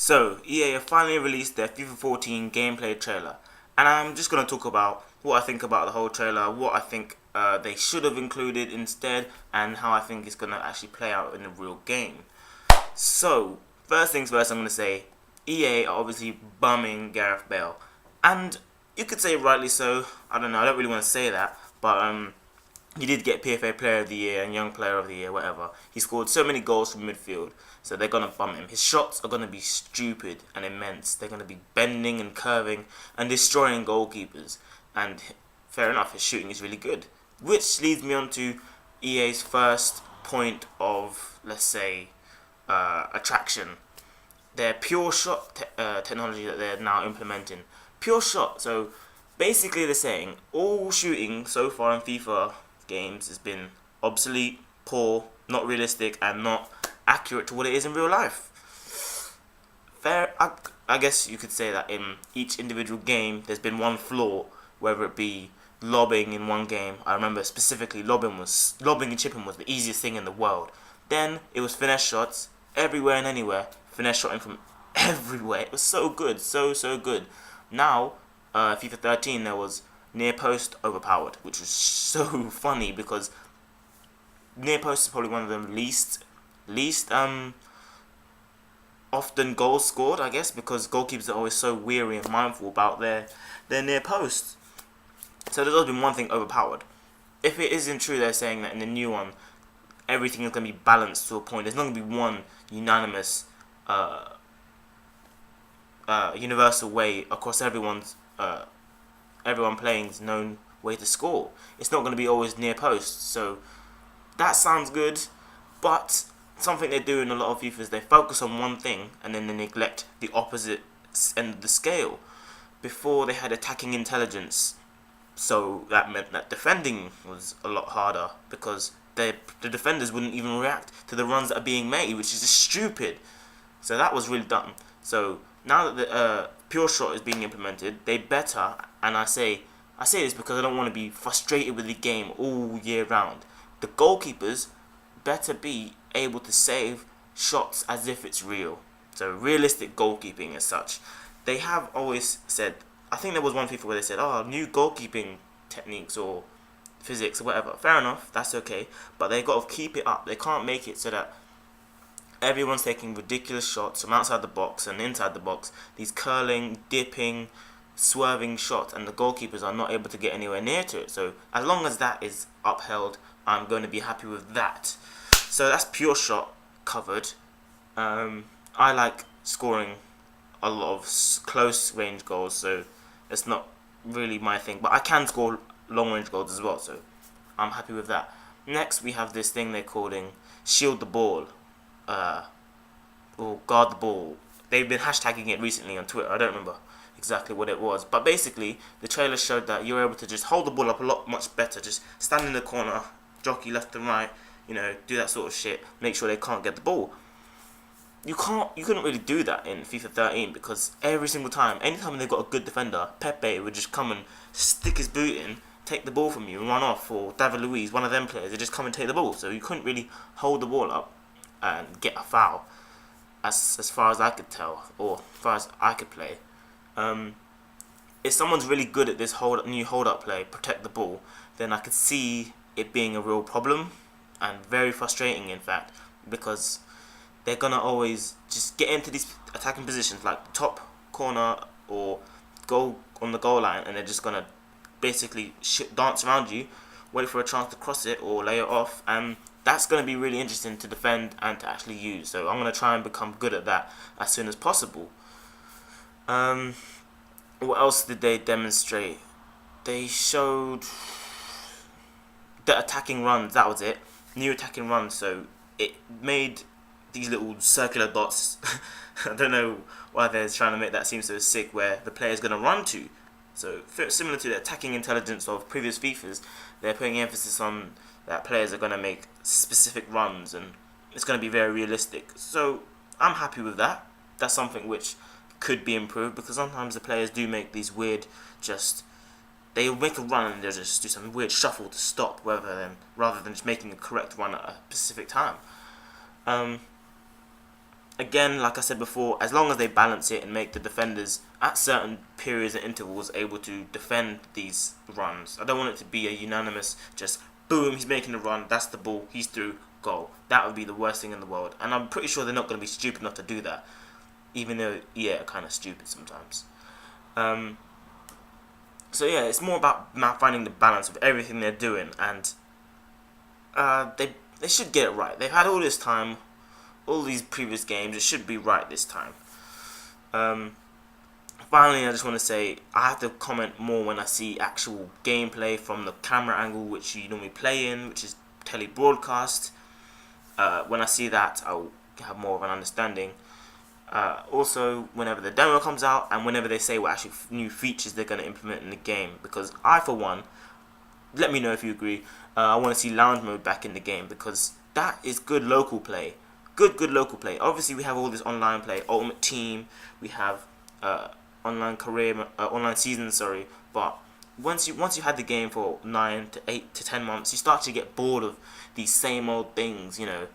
So, EA have finally released their FIFA 14 gameplay trailer, and I'm just going to talk about what I think about the whole trailer, what I think they should have included instead, and how I think it's going to actually play out in the real game. So, first things first, I'm going to say EA are obviously bumming Gareth Bale, and you could say rightly so. I don't know, I don't really want to say that, but he did get PFA Player of the Year and Young Player of the Year, whatever. He scored so many goals from midfield, so they're going to bum him. His shots are going to be stupid and immense. They're going to be bending and curving and destroying goalkeepers. And fair enough, his shooting is really good. Which leads me on to EA's first point of, let's say, attraction. Their pure shot technology that they're now implementing. Pure shot, so basically they're saying all shooting so far in FIFA games has been obsolete, poor, not realistic, and not accurate to what it is in real life. Fair, I guess you could say that in each individual game there's been one flaw, whether it be lobbing in one game. I remember specifically lobbing and chipping was the easiest thing in the world. Then it was finesse shots everywhere and anywhere, finesse shotting from everywhere. It was so good, so good. Now, FIFA 13 there was near post overpowered, which was so funny because near post is probably one of the least often goals scored, I guess, because goalkeepers are always so weary and mindful about their near post. So there's always been one thing overpowered. If it isn't true, they're saying that in the new one, everything is going to be balanced to a point. There's not going to be one unanimous, universal way across everyone playing's known way to score. It's not going to be always near post. So that sounds good, but something they do in a lot of FIFA is they focus on one thing and then they neglect the opposite end of the scale. Before they had attacking intelligence, so that meant that defending was a lot harder because the defenders wouldn't even react to the runs that are being made, which is just stupid. So that was really dumb. So now that the pure shot is being implemented, they better, and I say this because I don't want to be frustrated with the game all year round. The goalkeepers better be able to save shots as if it's real. So realistic goalkeeping as such. They have always said, I think there was one FIFA where they said, oh, new goalkeeping techniques or physics or whatever. Fair enough, that's okay. But they've got to keep it up. They can't make it so that everyone's taking ridiculous shots from outside the box and inside the box. These curling, dipping, swerving shots, and the goalkeepers are not able to get anywhere near to it. So as long as that is upheld, I'm going to be happy with that. So that's pure shot covered. I like scoring a lot of close range goals, so it's not really my thing. But I can score long range goals as well, so I'm happy with that. Next, we have this thing they're calling shield the ball, or guard the ball. They've been hashtagging it recently on Twitter. I don't remember exactly what it was, but basically the trailer showed that you're able to just hold the ball up a lot much better. Just stand in the corner, jockey left and right, do that sort of shit. Make sure they can't get the ball. You couldn't really do that in FIFA 13 because every single time, anytime they've got a good defender, Pepe would just come and stick his boot in, take the ball from you and run off, or David Luiz, one of them players, they just come and take the ball. So you couldn't really hold the ball up and get a foul, as far as I could tell, or as far as I could play. If someone's really good at this new hold-up play, protect the ball, then I could see it being a real problem, and very frustrating in fact, because they're going to always just get into these attacking positions like top corner or goal on the goal line, and they're just going to basically dance around you, wait for a chance to cross it or lay it off, and that's going to be really interesting to defend and to actually use. So I'm going to try and become good at that as soon as possible. What else did they demonstrate? They showed the attacking runs, that was it. New attacking runs, so it made these little circular dots. I don't know why they're trying to make that seem so sick, where the player's going to run to. So similar to the attacking intelligence of previous FIFAs, they're putting emphasis on that players are going to make specific runs and it's going to be very realistic. So I'm happy with that. That's something which could be improved because sometimes the players do make these weird, they'll make a run and they'll just do some weird shuffle to stop rather than just making a correct run at a specific time. again, like I said before, as long as they balance it and make the defenders at certain periods and intervals able to defend these runs. I don't want it to be a unanimous, just boom, he's making the run, that's the ball, he's through, goal. That would be the worst thing in the world. And I'm pretty sure they're not going to be stupid enough to do that. Even though, yeah, kind of stupid sometimes. So yeah, it's more about finding the balance of everything they're doing. And they should get it right. They've had all this time, all these previous games, it should be right this time. Finally, I just want to say, I have to comment more when I see actual gameplay from the camera angle which you normally play in, which is tele-broadcast. When I see that, I'll have more of an understanding. Also, whenever the demo comes out, and whenever they say what actual new features they're going to implement in the game. Because I, for one, let me know if you agree, I want to see lounge mode back in the game, because that is good local play. Good local play. Obviously, we have all this online play, Ultimate Team, we have online career, online season, sorry. But once you had the game for 9 to 8 to 10 months, you start to get bored of these same old things. You know,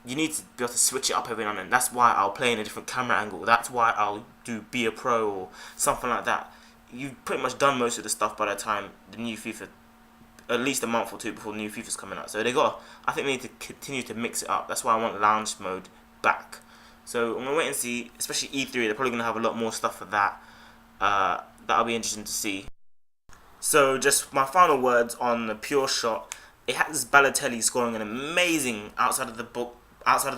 you need to be able to switch it up every now and then. That's why I'll play in a different camera angle. That's why I'll do Be a Pro or something like that. You've pretty much done most of the stuff by the time the new FIFA, at least a month or two before the new FIFA's coming out. So I think they need to continue to mix it up. That's why I want lounge mode back. So I'm gonna wait and see. Especially E3, they're probably gonna have a lot more stuff for that. That'll be interesting to see. So just my final words on the pure shot. It has Balotelli scoring an amazing outside of the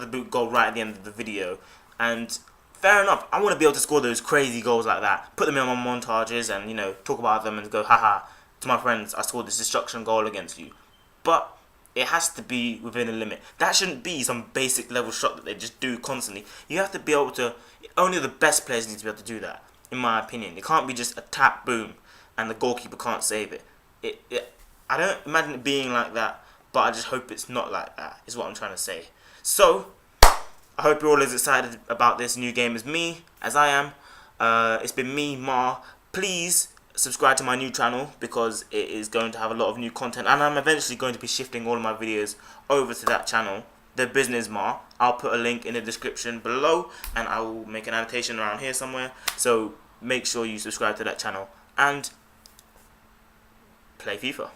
boot goal right at the end of the video, and fair enough. I want to be able to score those crazy goals like that. Put them in my montages and, you know, talk about them and go, haha, to my friends, I scored this destruction goal against you. But it has to be within a limit. That shouldn't be some basic level shot that they just do constantly. You have to be able to, only the best players need to be able to do that, in my opinion. It can't be just a tap, boom, and the goalkeeper can't save it. I don't imagine it being like that, but I just hope it's not like that, is what I'm trying to say. So, I hope you're all as excited about this new game as me, as I am. It's been me, Ma. Please subscribe to my new channel, because it is going to have a lot of new content, and I'm eventually going to be shifting all of my videos over to that channel, The Business Ma. I'll put a link in the description below, and I will make an annotation around here somewhere. So make sure you subscribe to that channel and play FIFA.